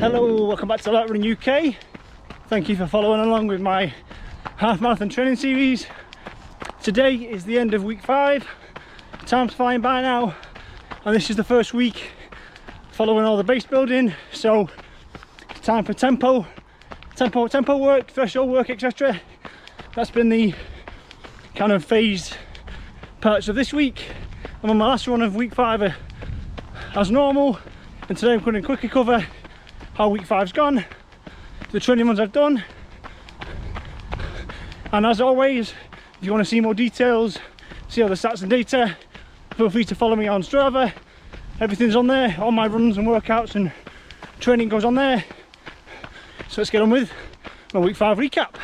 Hello, welcome back to LARK Running UK. Thank you for following along with my half marathon training series. Today is the end of week 5. Time's flying by now, and this is the first week following all the base building. So time for tempo work, threshold work, etc. That's been the kind of phased parts of this week. I'm on my last run of week 5 as normal, and today I'm going to quickly cover how week 5's gone, the training runs I've done, and as always, if you want to see more details, see all the stats and data, feel free to follow me on Strava. Everything's on there, all my runs and workouts and training goes on there. So let's get on with my week 5 recap.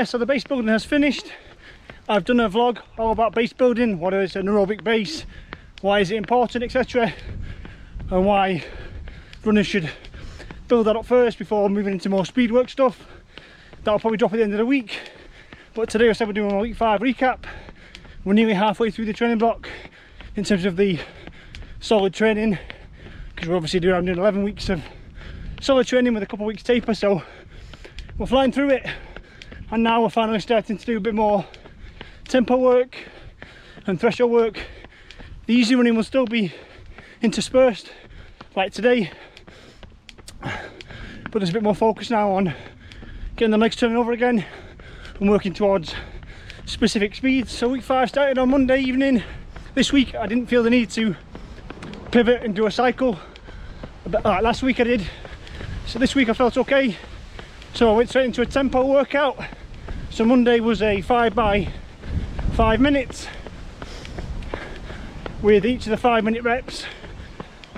So the base building has finished. I've done a vlog all about base building, what is an aerobic base, why is it important, etc. and why runners should build that up first before moving into more speed work stuff. That'll probably drop at the end of the week, but today I said we're doing a week 5 recap. We're nearly halfway through the training block in terms of the solid training, because we're obviously doing 11 weeks of solid training with a couple of weeks taper, so we're flying through it. And now we're finally starting to do a bit more tempo work and threshold work. The easy running will still be interspersed like today, but there's a bit more focus now on getting the legs turning over again and working towards specific speeds. So week 5 started on Monday evening. This week I didn't feel the need to pivot and do a cycle. Last week I did, so this week I felt okay, so I went straight into a tempo workout. So Monday was a 5 by 5 minutes with each of the 5-minute reps.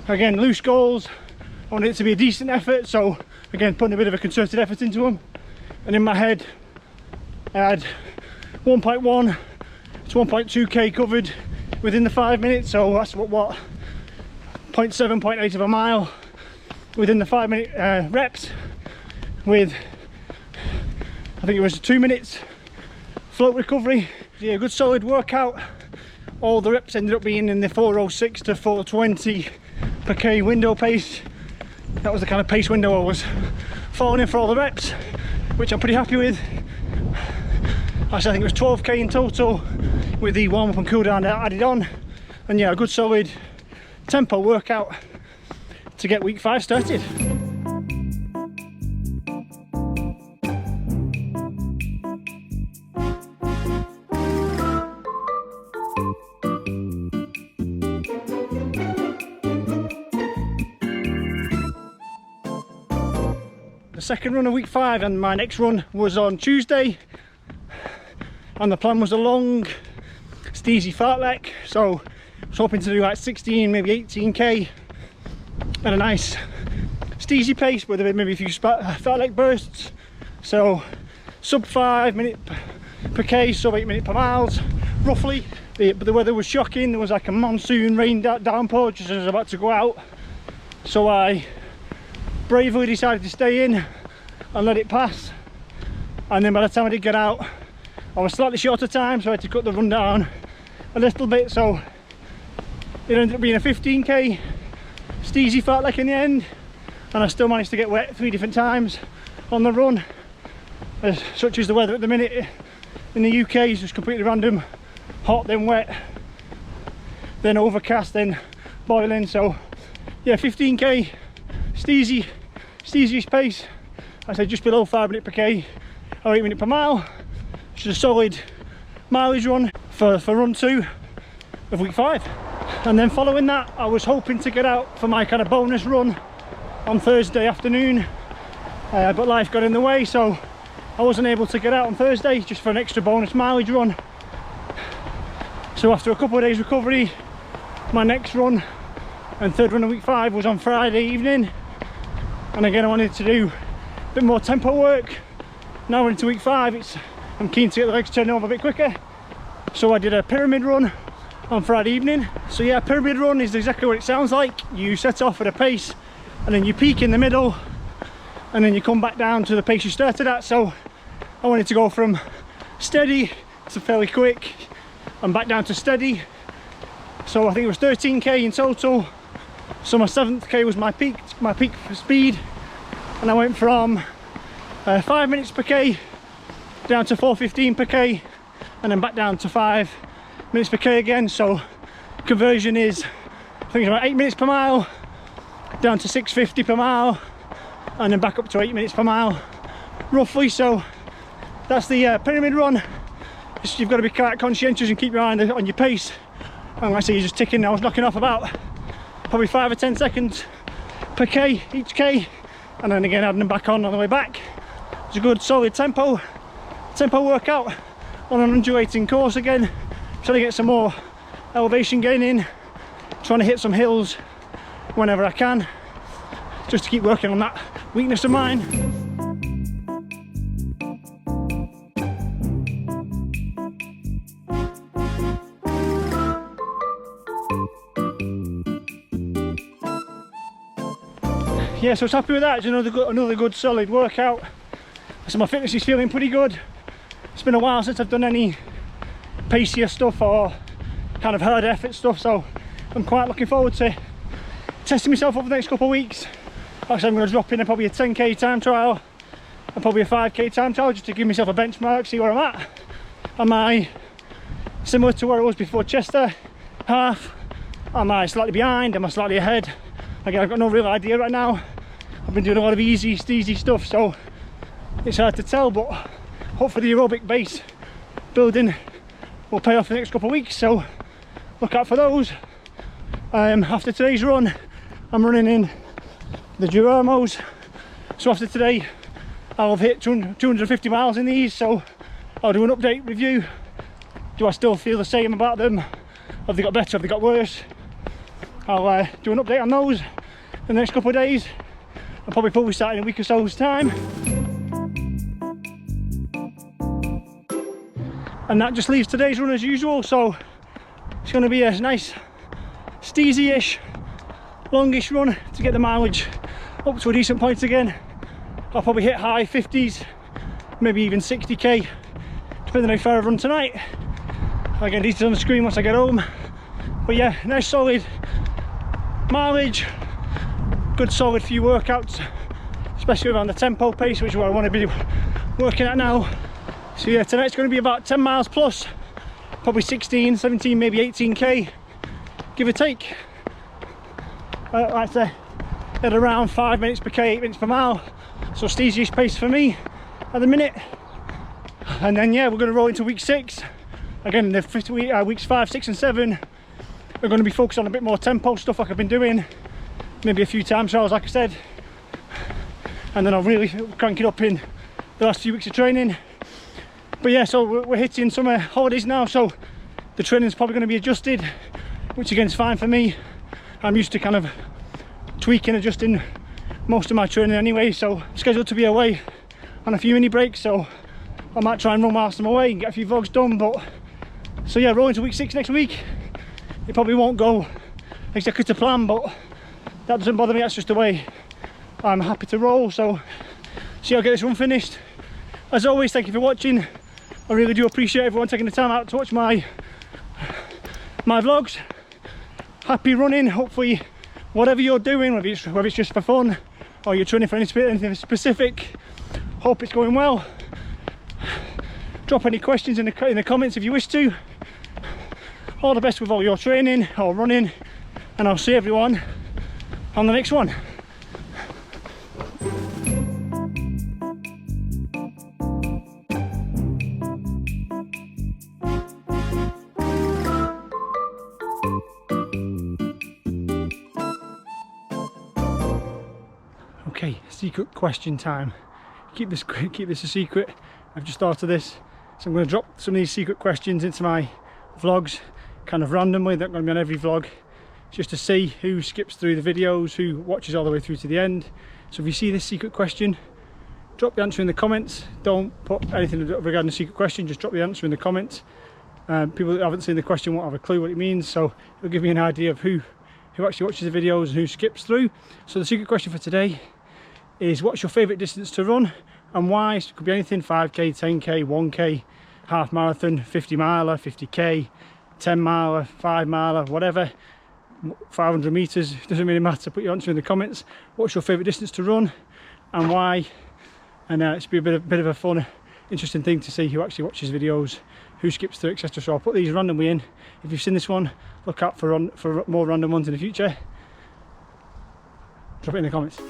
Again, loose goals. I wanted it to be a decent effort, so again putting a bit of a concerted effort into them. And in my head I had 1.1 to 1.2k covered within the 5 minutes, so that's what 0.7, 0.8 of a mile within the 5-minute reps, with I think it was 2 minutes float recovery. Yeah, a good solid workout. All the reps ended up being in the 4:06 to 4:20 per k window pace. That was the kind of pace window I was falling in for all the reps, which I'm pretty happy with. Actually, I think it was 12k in total with the warm up and cool down added on. And yeah, a good solid tempo workout to get week 5 started. The second run of week 5 and my next run was on Tuesday, and the plan was a long steezy fartlek, so I was hoping to do like 16, maybe 18k at a nice steezy pace with maybe a few fartlek bursts. So sub 5 minute per k, sub 8 minute per miles roughly. But the weather was shocking. There was like a monsoon rain downpour just as I was about to go out, so I bravely decided to stay in and let it pass. And then by the time I did get out, I was slightly short of time, so I had to cut the run down a little bit. So it ended up being a 15k steezy fartlek in the end, and I still managed to get wet 3 different times on the run. Such is the weather at the minute in the UK, it's just completely random. Hot, then wet, then overcast, then boiling. So yeah, 15k steezy pace. I say just below 5 minute per k or 8 minute per mile, which is a solid mileage run for run 2 of week 5. And then following that, I was hoping to get out for my kind of bonus run on Thursday afternoon, but life got in the way, so I wasn't able to get out on Thursday just for an extra bonus mileage run. So after a couple of days recovery, my next run and third run of week 5 was on Friday evening. And again, I wanted to do a bit more tempo work. Now we're into week 5, I'm keen to get the legs turning over a bit quicker. So I did a pyramid run on Friday evening. So yeah, pyramid run is exactly what it sounds like. You set off at a pace and then you peak in the middle and then you come back down to the pace you started at. So I wanted to go from steady to fairly quick and back down to steady. So I think it was 13k in total. So my 7th k was my peak speed, and I went from 5 minutes per k down to 4:15 per k, and then back down to 5 minutes per k again. So conversion is, I think it's about 8 minutes per mile down to 6:50 per mile, and then back up to 8 minutes per mile roughly. So that's the pyramid run. You've got to be quite conscientious and keep your eye on your pace. And like I say, you're just ticking. I was knocking off about probably 5 or 10 seconds per k each k, and then again adding them back on the way back. It's a good solid tempo workout on an undulating course again, trying to get some more elevation gain in, trying to hit some hills whenever I can, just to keep working on that weakness of mine. Yeah, so I was happy with that. It's another good solid workout. So my fitness is feeling pretty good. It's been a while since I've done any pacier stuff or kind of hard effort stuff, so I'm quite looking forward to testing myself over the next couple of weeks. Actually, I'm going to drop in probably a 10k time trial and probably a 5k time trial just to give myself a benchmark, see where I'm at. Am I similar to where I was before Chester half? Am I slightly behind? Am I slightly ahead? Again, I've got no real idea right now. I've been doing a lot of easy, steezy stuff, so it's hard to tell, but hopefully the aerobic base building will pay off in the next couple of weeks, so look out for those. After today's run, I'm running in the Duramos, so after today I'll have hit 250 miles in these, so I'll do an update review. Do I still feel the same about them? Have they got better? Have they got worse? I'll do an update on those in the next couple of days. I'll probably start in a week or so's time. And that just leaves today's run as usual, so it's going to be a nice steezy-ish, longish run to get the mileage up to a decent point again. I'll probably hit high 50s, maybe even 60k, depending on how far I run tonight. I'll get details on the screen once I get home. But yeah, nice solid mileage, good solid few workouts, especially around the tempo pace, which is what I want to be working at now. So yeah, tonight's going to be about 10 miles plus, probably 16, 17, maybe 18k, give or take. Like I say, at around 5 minutes per k, 8 minutes per mile, so steeziest pace for me at the minute. And then yeah, we're going to roll into week 6 again. The weeks 5, 6 and 7 we're going to be focused on a bit more tempo stuff like I've been doing, maybe a few time trials like I said, and then I'll really crank it up in the last few weeks of training. But yeah, so we're hitting summer holidays now, so the training's probably going to be adjusted, which again is fine for me. I'm used to kind of tweaking, adjusting most of my training anyway, so I'm scheduled to be away on a few mini breaks, so I might try and run whilst I'm away and get a few vlogs done. But so yeah, rolling to week 6 next week. It probably won't go exactly to plan, but that doesn't bother me. That's just the way I'm happy to roll. So see, I'll get this run finished. As always, thank you for watching. I really do appreciate everyone taking the time out to watch my vlogs. Happy running. Hopefully whatever you're doing, whether it's just for fun or you're training for anything specific, hope it's going well. Drop any questions in the comments if you wish to. All the best with all your training or running, and I'll see everyone on the next one. Okay, secret question time. Keep this a secret. I've just thought of this, so I'm going to drop some of these secret questions into my vlogs kind of randomly. They're not going to be on every vlog, just to see who skips through the videos, who watches all the way through to the end. So if you see this secret question, drop the answer in the comments. Don't put anything regarding the secret question, just drop the answer in the comments. People that haven't seen the question won't have a clue what it means, so it'll give me an idea of who actually watches the videos and who skips through. So the secret question for today is, what's your favourite distance to run and why? So it could be anything: 5k, 10k, 1k, half marathon, 50 miler, 50k, 10 miler, 5 miler, whatever, 500 meters, doesn't really matter. Put your answer in the comments. What's your favourite distance to run and why? And it's be a bit of a fun, interesting thing to see who actually watches videos, who skips through, etc. So I'll put these randomly in. If you've seen this one, look out for more random ones in the future. Drop it in the comments.